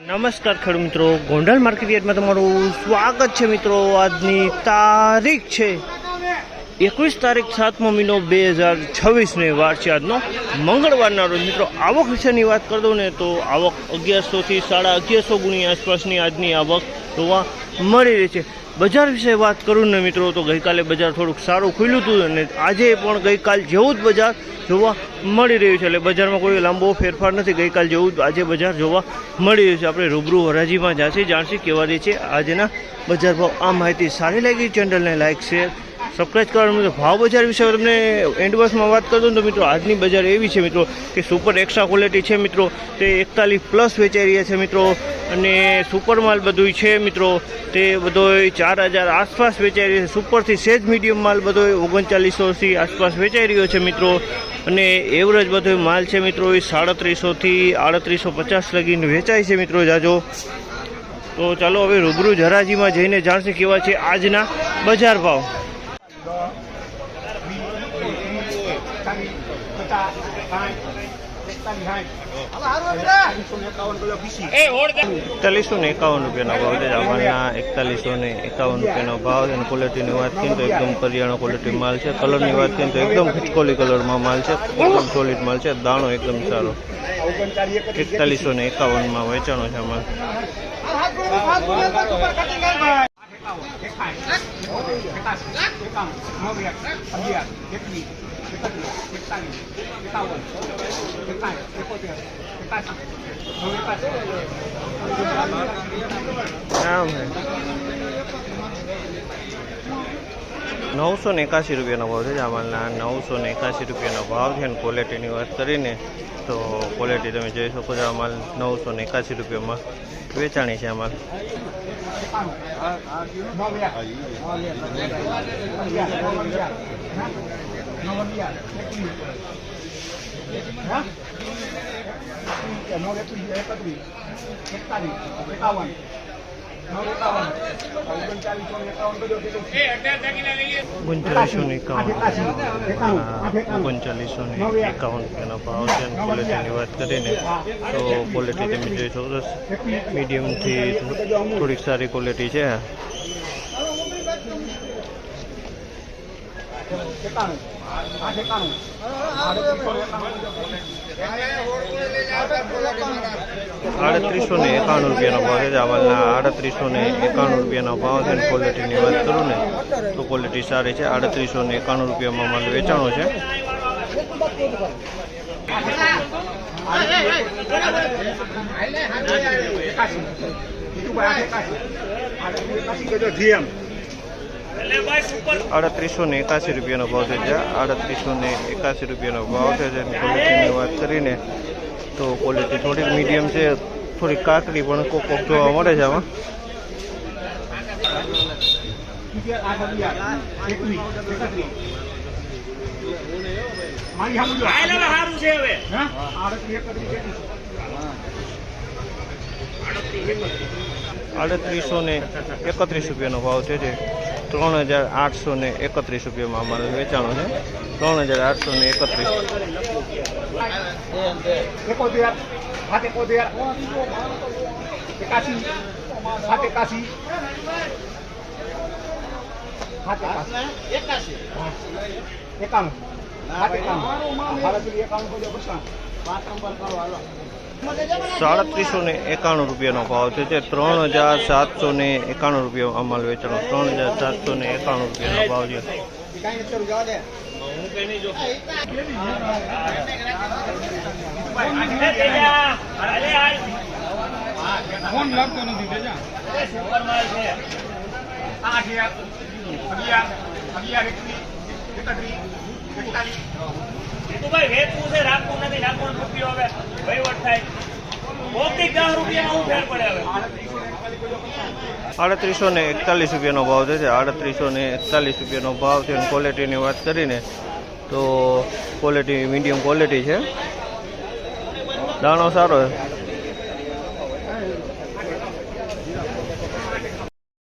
નમસ્કાર ખેડૂત મિત્રો, ગોંડલ માર્કેટ યાર્ડમાં તમારું સ્વાગત છે મિત્રો। આજની તારીખ છે 21 તારીખ 7મો મહિનો 2026 વાર છે આજનો મંગળવારના રોજ મિત્રો। આવક વિશેની વાત કરી દઉં ને તો આવક 1100 થી 1150 ગુણી આસપાસની આજની આવક જોવા મળી રહી છે। બજાર વિશે વાત કરું ને મિત્રો તો ગઈકાલે બજાર થોડુંક સારું ખુલ્યું હતું અને આજે પણ ગઈકાલ જેવું જ બજાર જોવા મળી રહ્યું છે। એટલે બજારમાં કોઈ લાંબો ફેરફાર નથી, ગઈકાલ જેવું જ આજે બજાર જોવા મળી રહ્યું છે। આપણે રૂબરૂ હરાજીમાં જાણશી કેવા રહી છે આજના બજાર ભાવ। આ માહિતી સારી લાગી ચેનલને લાઇક શેર સબસ્ક્રાઈબ કરવાનું મિત્રો। ભાવ બજાર વિશે તમને એન્ડ વર્ષમાં વાત કરી દઉં તો મિત્રો આજની બજાર એવી છે મિત્રો કે સુપર એક્સ્ટ્રા ક્વોલિટી છે મિત્રો, તે 41+ વેચાઈ રહ્યા છે મિત્રો। અને સુપર માલ બધું છે મિત્રો, તે બધો 4000 આસપાસ વેચાઈ રહ્યો છે। સુપરથી સેજ મીડિયમ માલ બધો 3900થી આસપાસ વેચાઈ રહ્યો છે મિત્રો। અને એવરેજ બધો માલ છે મિત્રો એ 3700 થી 3850 લગીને વેચાય છે મિત્રો જાજો। તો ચાલો હવે રૂબરૂ હરાજીમાં જઈને જાણશે કેવા છે આજના બજાર ભાવ। ₹4151 રૂપિયાનો ભાવ છે આમાંના। ₹4151 ભાવ છે। ક્વોલિટીની વાત કરીએ તો એકદમ કરિયાણો ક્વોલિટી માલ છે। કલરની વાત કરીએ તો એકદમ ખિચકોલી કલરમાં માલ છે, એકદમ સોલિડ માલ છે, દાણો એકદમ સારો। 4151 વેચાણો છે માલ। ₹981 રૂપિયાનો ભાવ છે આમાંના। ₹981 રૂપિયાનો ભાવ છે। અને ક્વોલિટીની વાત કરીને તો ક્વોલિટી તમે જોઈ શકો છો। આ માલ ₹981 રૂપિયામાં વેચાણી છે આ માલ। ₹3951 ભાવ છે। ક્વોલિટીની વાત કરીને તો ક્વોલિટી તમે જોઈ શકો છો, મીડિયમથી થોડીક સારી ક્વોલિટી છે। ₹3891 રૂપિયાનો ભાવ છે ચાવલના। ₹3891 રૂપિયાનો ભાવ છે। ક્વોલિટીની વાત કરું ને તો ક્વોલિટી સારી છે। ₹3891 રૂપિયામાં માલ વેચાણો છે। ₹3881 રૂપિયાનો ભાવ છે। ₹3881 રૂપિયાનો ભાવ છે। ક્વોલિટીની વાત કરીને તો ક્વોલિટી થોડીક મીડિયમ છે, થોડીક કાકડી પણ કોક જોવા મળે છે આમાં। ₹3831 રૂપિયાનો ભાવ છે। 3831 રૂપિયામાં અમારે વેચાણો છે। 3791 રૂપિયાનો ભાવ છે। 3791 રૂપિયા અમાલ વેચાણો। 3791 રૂપિયાનો ભાવ છે। ₹3841 રૂપિયાનો ભાવ છે। 3841 રૂપિયાનો ભાવ છે। ક્વોલિટીની વાત કરીને તો ક્વોલિટી મીડિયમ ક્વોલિટી છે, દાણો સારો છે।